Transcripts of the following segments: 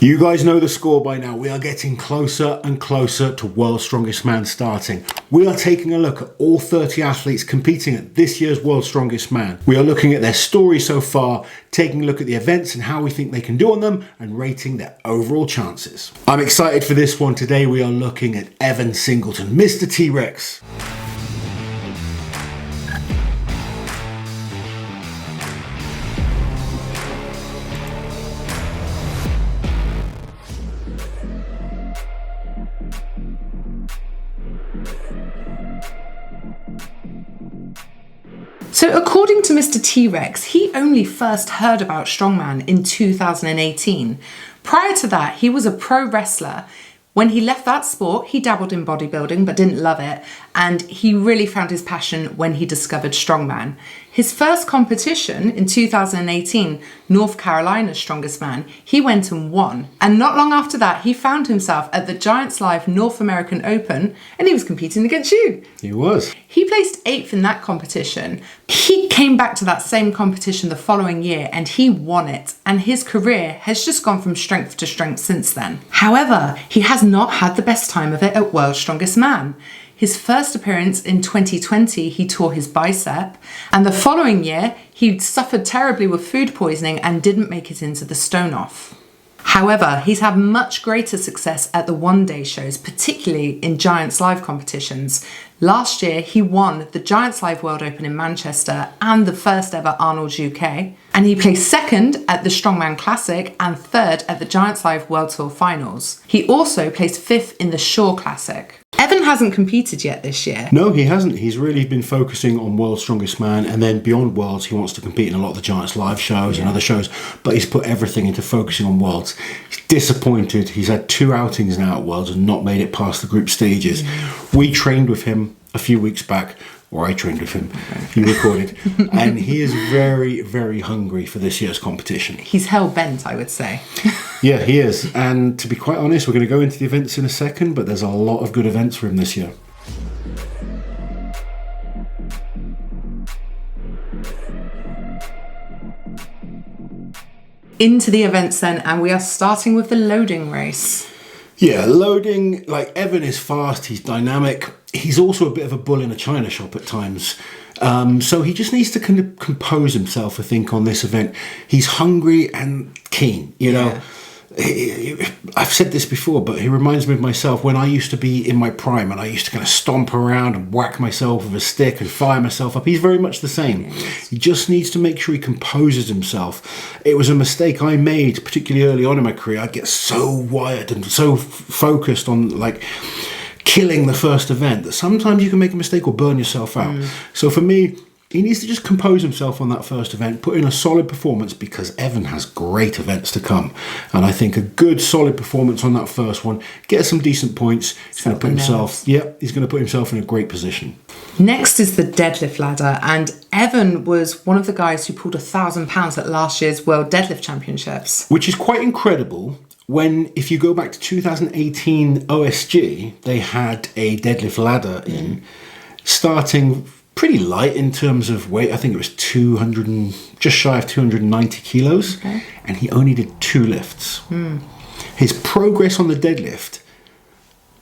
You guys know the score by now. We are getting closer and closer to World's Strongest Man starting. We are taking a look at all 30 athletes competing at this year's World's Strongest Man. We are looking at their story so far, taking a look at the events and how we think they can do on them, and rating their overall chances. I'm excited for this one. Today we are looking at Evan Singleton, Mr. T-Rex. So according to Mr. T-Rex, he only first heard about Strongman in 2018. Prior to that, he was a pro wrestler. When he left that sport, he dabbled in bodybuilding but didn't love it, and he really found his passion when he discovered Strongman. His first competition in 2018, North Carolina's Strongest Man, he went and won. And not long after that, he found himself at the Giants Live North American Open, and he was competing against you. He was. He placed 8th in that competition. He came back to that same competition the following year and he won it. And his career has just gone from strength to strength since then. However, he has not had the best time of it at World's Strongest Man. His first appearance in 2020, he tore his bicep, and the following year, he suffered terribly with food poisoning and didn't make it into the stone off. However, he's had much greater success at the one-day shows, particularly in Giants Live competitions. Last year, he won the Giants Live World Open in Manchester and the first ever Arnold's UK. And he placed 2nd at the Strongman Classic and 3rd at the Giants Live World Tour Finals. He also placed 5th in the Shore Classic. Evan hasn't competed yet this year. No, he hasn't. He's really been focusing on World's Strongest Man, and then beyond Worlds, he wants to compete in a lot of the Giants Live shows and other shows, but he's put everything into focusing on Worlds. He's disappointed. He's had 2 outings now at Worlds and not made it past the group stages. We trained with him a few weeks back, or I trained with him, he recorded, and he is very, very hungry for this year's competition. He's hell-bent, I would say. Yeah, he is. And to be quite honest, we're going to go into the events in a second, but there's a lot of good events for him this year. Into the events then, and we are starting with the loading race. Yeah, loading, like Evan is fast, he's dynamic. He's also a bit of a bull in a china shop at times. So he just needs to kind of compose himself, I think, on this event. He's hungry and keen, you know. I've said this before, but he reminds me of myself when I used to be in my prime and I used to kind of stomp around and whack myself with a stick and fire myself up. He's very much the same. He just needs to make sure he composes himself. It was a mistake I made, particularly early on in my career. I'd get so wired and so focused on like killing the first event that sometimes you can make a mistake or burn yourself out. So for me, he needs to just compose himself on that first event, put in a solid performance, because Evan has great events to come. And I think a good solid performance on that first one, get some decent points, he's going to put himself, he's going to put himself in a great position. Next is the deadlift ladder, and Evan was one of the guys who pulled 1,000 pounds at last year's World Deadlift Championships. Which is quite incredible. When, if you go back to 2018 OSG, they had a deadlift ladder in, starting pretty light in terms of weight. I think it was just shy of 290 kilos, and he only did 2 lifts. His progress on the deadlift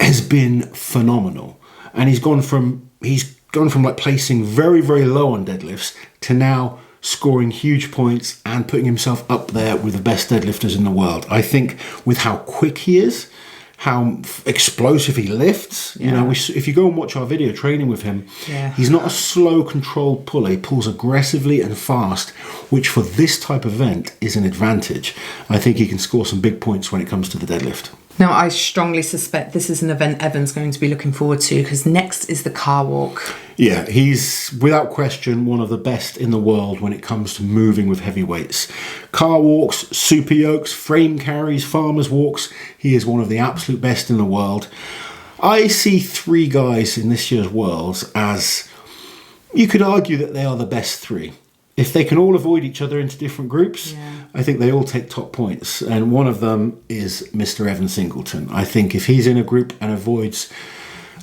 has been phenomenal, and he's gone from like placing very, very low on deadlifts to now scoring huge points and putting himself up there with the best deadlifters in the world. I think with how quick he is, how explosive he lifts. You know, if you go and watch our video training with him, he's not a slow, controlled puller. He pulls aggressively and fast, which for this type of event is an advantage. I think he can score some big points when it comes to the deadlift. Now, I strongly suspect this is an event Evan's going to be looking forward to, because next is the car walk. Yeah, he's without question one of the best in the world when it comes to moving with heavy weights. Car walks, super yokes, frame carries, farmers walks. He is one of the absolute best in the world. I see 3 guys in this year's Worlds as, you could argue that they are the best 3. If they can all avoid each other into different groups, I think they all take top points. And one of them is Mr. Evan Singleton. I think if he's in a group and avoids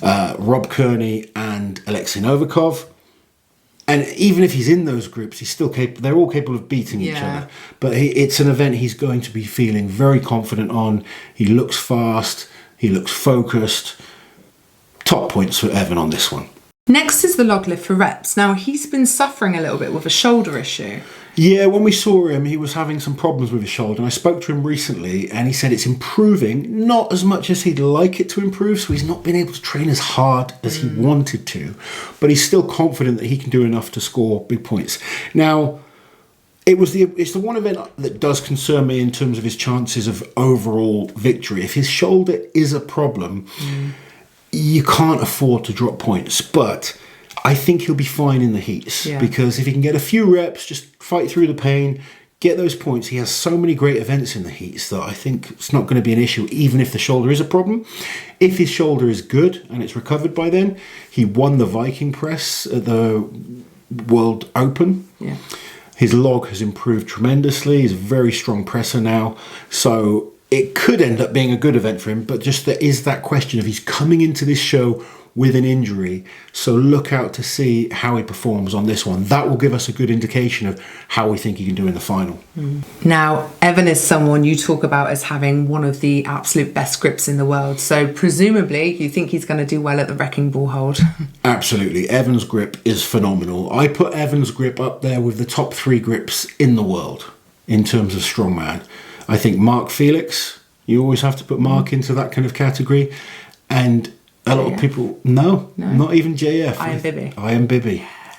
Rob Kearney and Alexei Novikov, and even if he's in those groups, he's still capable. They're all capable of beating each other. But it's an event he's going to be feeling very confident on. He looks fast. He looks focused. Top points for Evan on this one. Next is the log lift for reps. Now, he's been suffering a little bit with a shoulder issue. Yeah, when we saw him, he was having some problems with his shoulder. And I spoke to him recently, and he said it's improving, not as much as he'd like it to improve. So he's not been able to train as hard as he wanted to. But he's still confident that he can do enough to score big points. Now, it's the one event that does concern me in terms of his chances of overall victory. If his shoulder is a problem, you can't afford to drop points. But I think he'll be fine in the heats, because if he can get a few reps, just fight through the pain, get those points. He has so many great events in the heats that I think it's not going to be an issue, even if the shoulder is a problem. If his shoulder is good and it's recovered by then, he won the Viking press at the World Open. Yeah. His log has improved tremendously. He's a very strong presser now. So it could end up being a good event for him, but just there is that question of he's coming into this show with an injury, so look out to see how he performs on this one. That will give us a good indication of how we think he can do in the final. Now, Evan is someone you talk about as having one of the absolute best grips in the world, so presumably you think he's going to do well at the Wrecking Ball hold. Absolutely. Evan's grip is phenomenal. I put Evan's grip up there with the top 3 grips in the world in terms of strongman. I think Mark Felix, you always have to put Mark into that kind of category, and a lot of people, no, not even JF. I am Bibby.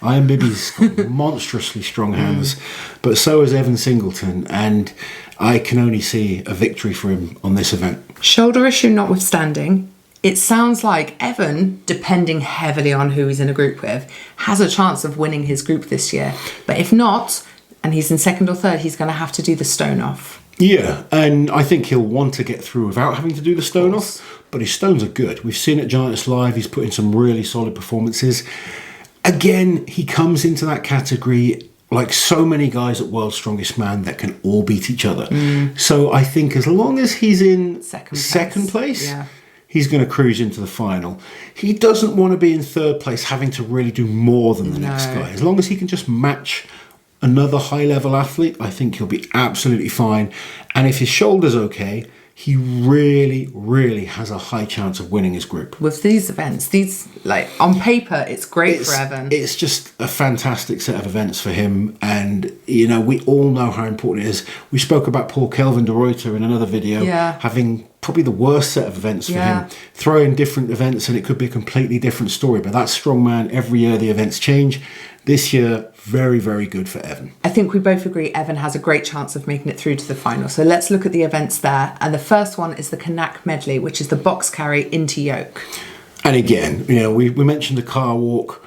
I am Bibby's got monstrously strong hands, but so is Evan Singleton, and I can only see a victory for him on this event. Shoulder issue notwithstanding, it sounds like Evan, depending heavily on who he's in a group with, has a chance of winning his group this year. But if not, and he's in second or third, he's going to have to do the stone off. Yeah, and I think he'll want to get through without having to do the stone off, but his stones are good. We've seen at Giants Live, he's put in some really solid performances. Again, he comes into that category like so many guys at World's Strongest Man that can all beat each other. So I think as long as he's in second place, he's going to cruise into the final. He doesn't want to be in third place having to really do more than the next guy. As long as he can just match another high-level athlete, I think he'll be absolutely fine. And if his shoulder's okay, he really, really has a high chance of winning his group. With these events, like on paper, it's great for Evan. It's just a fantastic set of events for him. And, you know, we all know how important it is. We spoke about Paul Kelvin de Ruyter in another video, having probably the worst set of events for him. Throw in different events and it could be a completely different story. But that's strongman. Every year the events change. This year, very, very good for Evan. I think we both agree Evan has a great chance of making it through to the final. So let's look at the events there. And the first one is the Kanak Medley, which is the box carry into yoke. And again, you know, we mentioned the car walk.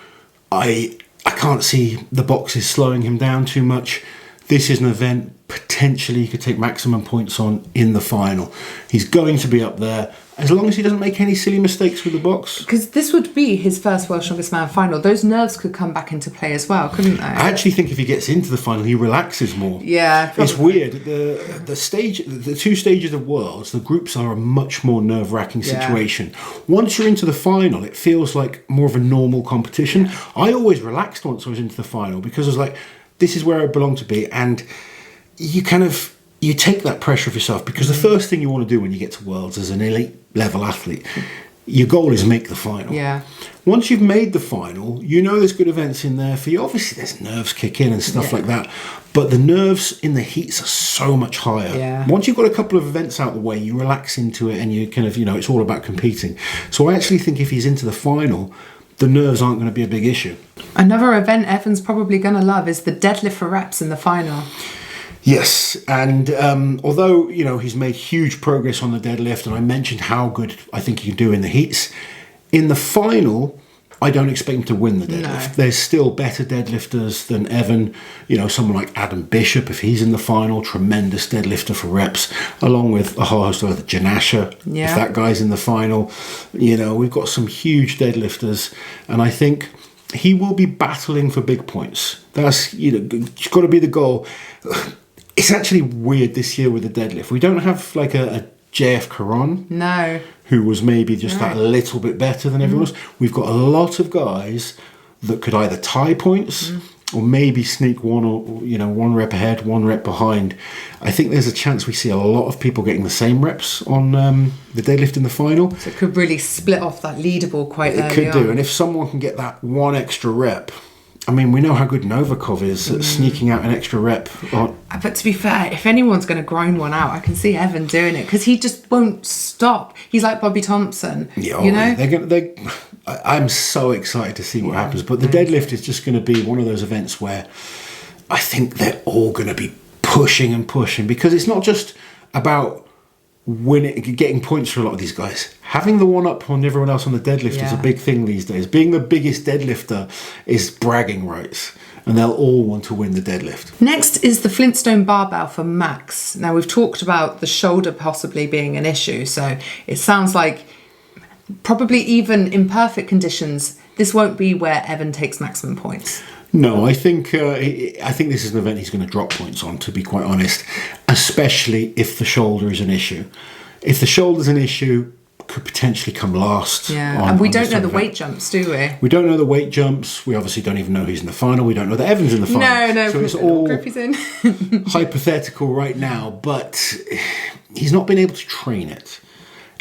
I can't see the boxes slowing him down too much. This is an event potentially he could take maximum points on in the final. He's going to be up there as long as he doesn't make any silly mistakes with the box. Because this would be his first World's Strongest Man final. Those nerves could come back into play as well, couldn't they? I actually think if he gets into the final, he relaxes more. Yeah, probably. It's weird. The 2 stages of Worlds, the groups are a much more nerve-wracking situation. Once you're into the final, it feels like more of a normal competition. I always relaxed once I was into the final because I was like, this is where I belong to be, and you take that pressure off yourself, because the first thing you want to do when you get to Worlds as an elite level athlete, your goal is make the final. Yeah. Once you've made the final, you know there's good events in there for you. Obviously there's nerves kick in and stuff like that, but the nerves in the heats are so much higher. Yeah. Once you've got a couple of events out the way, you relax into it and you kind of, you know, it's all about competing. So I actually think if he's into the final, the nerves aren't going to be a big issue. Another event Evan's probably going to love is the deadlift for reps in the final. Yes, and although, you know, he's made huge progress on the deadlift, and I mentioned how good I think he can do in the heats, in the final, I don't expect him to win the deadlift. No. There's still better deadlifters than Evan. You know, someone like Adam Bishop, if he's in the final, tremendous deadlifter for reps, along with a whole host of other Janasha, if that guy's in the final. You know, we've got some huge deadlifters, and I think he will be battling for big points. That's, you know, it's got to be the goal. It's actually weird this year with the deadlift. We don't have like a JF Caron. No. Who was maybe just that little bit better than everyone else. We've got a lot of guys that could either tie points or maybe sneak one rep ahead, 1 rep behind. I think there's a chance we see a lot of people getting the same reps on the deadlift in the final. So it could really split off that leaderboard quite early on. It could do, and if someone can get that 1 extra rep, I mean, we know how good Novikov is at sneaking out an extra rep. But to be fair, if anyone's going to grind one out, I can see Evan doing it because he just won't stop. He's like Bobby Thompson, you know? I'm so excited to see what happens. But the deadlift is just going to be one of those events where I think they're all going to be pushing and pushing, because it's not just about getting points for a lot of these guys. Having the one up on everyone else on the deadlift is a big thing these days. Being the biggest deadlifter is bragging rights, and they'll all want to win the deadlift. Next is the Flintstone barbell for Max. Now, we've talked about the shoulder possibly being an issue, so it sounds like probably even in perfect conditions, this won't be where Evan takes maximum points. No, I think this is an event he's going to drop points on, to be quite honest, especially if the shoulder is an issue. If the shoulder's an issue, could potentially come last. Yeah, and we don't know the weight jumps, do we? We don't know the weight jumps. We obviously don't even know who's in the final. We don't know that Evan's in the final. No, so it's all hypothetical right now, but he's not been able to train it.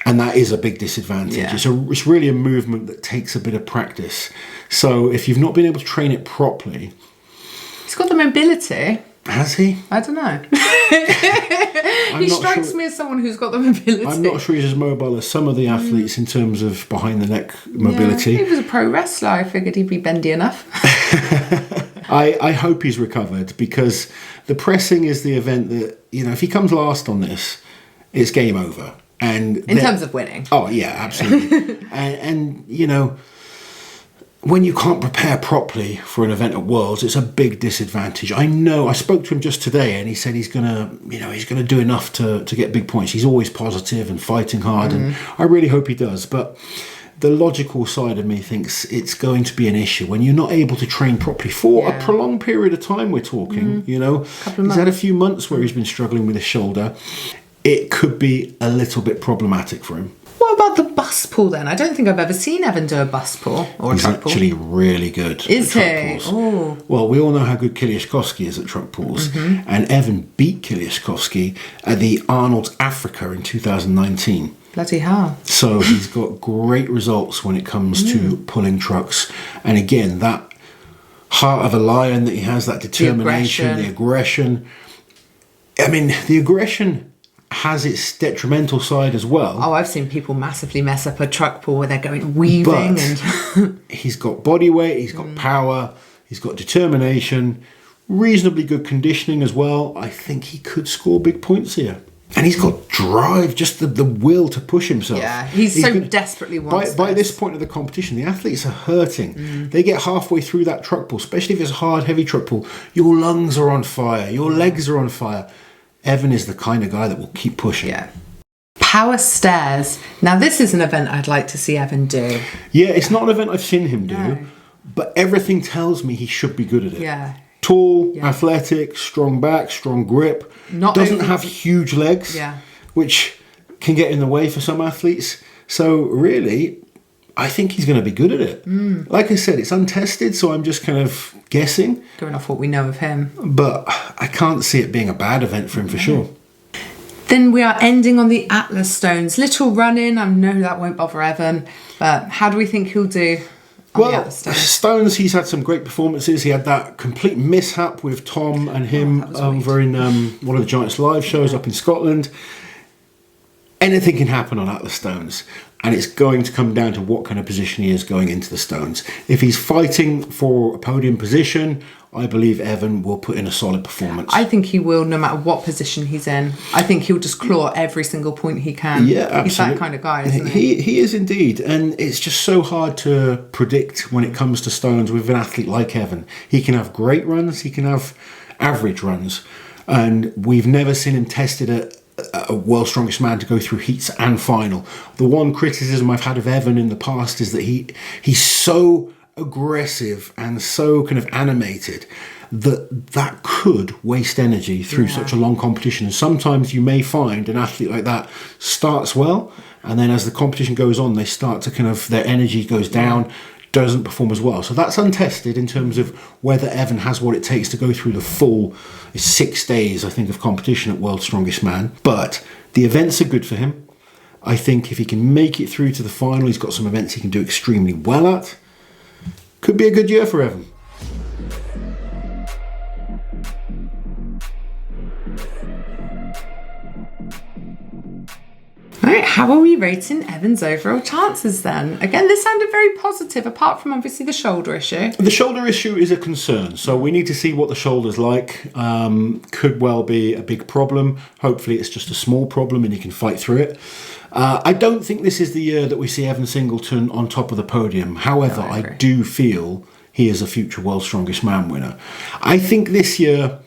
And that is a big disadvantage. Yeah. It's really a movement that takes a bit of practice. So if you've not been able to train it properly... He's got the mobility. Has he? I don't know. He strikes me as someone who's got the mobility. I'm not sure he's as mobile as some of the athletes in terms of behind the neck mobility. Yeah, he was a pro wrestler. I figured he'd be bendy enough. I hope he's recovered, because the pressing is the event that, you know, if he comes last on this, it's game over. And in terms of winning. Oh, yeah, absolutely. and, you know, when you can't prepare properly for an event at Worlds, it's a big disadvantage. I know, I spoke to him just today, and he said he's going to do enough to get big points. He's always positive and fighting hard, and I really hope he does. But the logical side of me thinks it's going to be an issue when you're not able to train properly for a prolonged period of time. We're talking, you know. He's had a few months where he's been struggling with his shoulder. It could be a little bit problematic for him. What about the bust pull then? I don't think I've ever seen Evan do a bust pull or a truck pull. He's actually really good at truck pulls. Oh. Well, we all know how good Kiliashkovsky is at truck pulls. And Evan beat Kiliashkovsky at the Arnold's Africa in 2019. Bloody hell. So he's got great results when it comes to pulling trucks. And again, that heart of a lion that he has, that determination, the aggression. I mean, the aggression has its detrimental side as well. Oh, I've seen people massively mess up a truck pull where they're going weaving. But he's got body weight, he's got power, he's got determination, reasonably good conditioning as well. I think he could score big points here. And he's got drive, just the will to push himself. Yeah, he's so desperately wants by this point of the competition, the athletes are hurting. They get halfway through that truck pull, especially if it's a hard, heavy truck pull. Your lungs are on fire, your legs are on fire. Evan is the kind of guy that will keep pushing. Yeah. Power stairs. Now, this is an event I'd like to see Evan do. Yeah, it's not an event I've seen him do, but everything tells me he should be good at it. Yeah. Tall, athletic, strong back, strong grip. Doesn't have huge legs, which can get in the way for some athletes. So really, I think he's going to be good at it. Like I said, it's untested, so I'm just kind of guessing. Going off what we know of him. But I can't see it being a bad event for him for sure. Then we are ending on the Atlas Stones. Little run-in. I know that won't bother Evan, but how do we think he'll do on the Atlas Stones? Stones, he's had some great performances. He had that complete mishap with Tom and him over in one of the Giants live shows up in Scotland. anything can happen on Atlas Stones. And it's going to come down to what kind of position he is going into the Stones. If he's fighting for a podium position, I believe Evan will put in a solid performance. I think he will, no matter what position he's in. I think he'll just claw every single point he can. Yeah, absolutely. He's that kind of guy, isn't he? He is indeed. And it's just so hard to predict when it comes to Stones with an athlete like Evan. He can have great runs, he can have average runs. And we've never seen him tested at a World's Strongest Man to go through heats and final. The one criticism I've had of Evan in the past is that he's so aggressive and so kind of animated that could waste energy through such a long competition. And sometimes you may find an athlete like that starts well, and then as the competition goes on, they start to kind of, their energy goes down, doesn't perform as well. So that's untested in terms of whether Evan has what it takes to go through the full 6 days, I think, of competition at World's Strongest Man. But the events are good for him. I think if he can make it through to the final, he's got some events he can do extremely well at. Could be a good year for Evan. Right, how are we rating Evan's overall chances then? Again, this sounded very positive, apart from obviously the shoulder issue. The shoulder issue is a concern, so we need to see what the shoulder's like. Could well be a big problem. Hopefully it's just a small problem and he can fight through it. I don't think this is the year that we see Evan Singleton on top of the podium. However, No, I agree. I do feel he is a future World's Strongest Man winner. I think this year,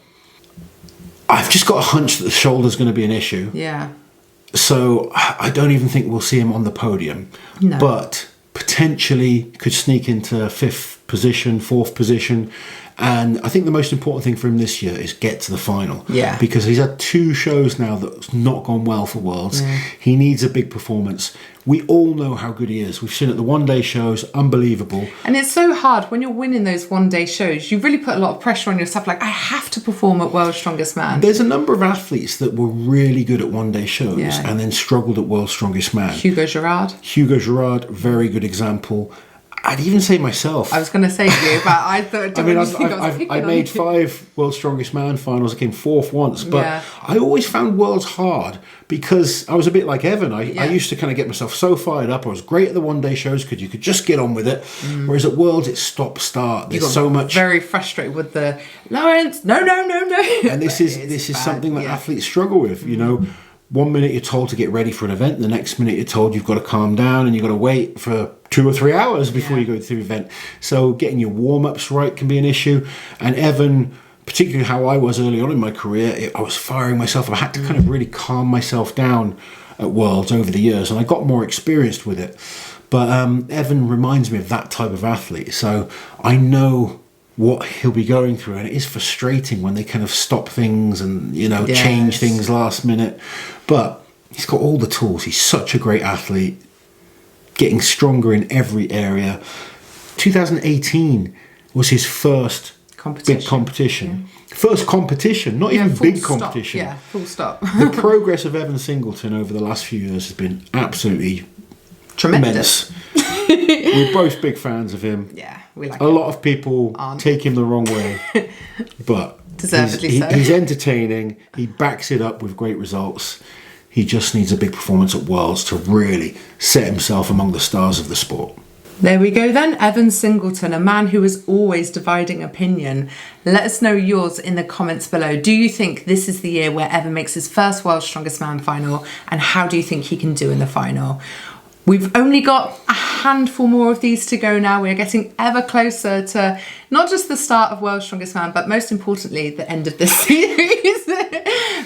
I've just got a hunch that the shoulder's going to be an issue. Yeah. So I don't even think we'll see him on the podium. No. But potentially could sneak into fifth position, fourth position. And I think the most important thing for him this year is get to the final. Yeah. Because he's had 2 shows now that's not gone well for Worlds. Yeah. He needs a big performance. We all know how good he is. We've seen it at the one-day shows, unbelievable. And it's so hard when you're winning those one-day shows. You really put a lot of pressure on yourself. Like, I have to perform at World's Strongest Man. There's a number of athletes that were really good at one-day shows Yeah. and then struggled at World's Strongest Man. Hugo Girard. Hugo Girard, very good example. I'd even say myself. I was going to say you, but I thought. I made 5 World's Strongest Man finals. I came 4th once, but Yeah. I always found Worlds hard because I was a bit like Evan. I used to kind of get myself so fired up. I was great at the one-day shows because you could just get on with it. Whereas at Worlds, it's stop-start. There's so much. Very frustrated with the Laurence. No. And this is something that athletes struggle with. You know, 1 minute you're told to get ready for an event, the next minute you're told you've got to calm down and you've got to wait for 2 or 3 hours before you go through the event. So getting your warm-ups right can be an issue. And Evan, particularly how I was early on in my career, I was firing myself. I had to kind of really calm myself down at Worlds over the years, and I got more experienced with it. But Evan reminds me of that type of athlete. So I know what he'll be going through, and it is frustrating when they kind of stop things and change things last minute. But he's got all the tools. He's such a great athlete, getting stronger in every area. 2018 was his first big competition. First competition, not even big competition. Yeah, full stop. The progress of Evan Singleton over the last few years has been absolutely Tremendous. immense. We're both big fans of him. Yeah, we like A lot of people take him the wrong way, but Deservedly so. he's entertaining. He backs it up with great results. He just needs a big performance at Worlds to really set himself among the stars of the sport. There we go then, Evan Singleton, a man who is always dividing opinion. Let us know yours in the comments below. Do you think this is the year where Evan makes his first World's Strongest Man final, and how do you think he can do in the final? We've only got a handful more of these to go now. We're getting ever closer to not just the start of World's Strongest Man, but most importantly, the end of this series.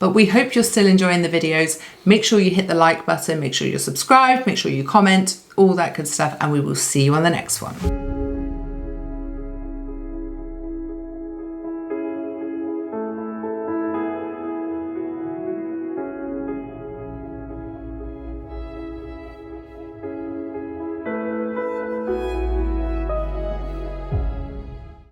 But we hope you're still enjoying the videos. Make sure you hit the like button, make sure you're subscribed, make sure you comment, all that good stuff, and we will see you on the next one.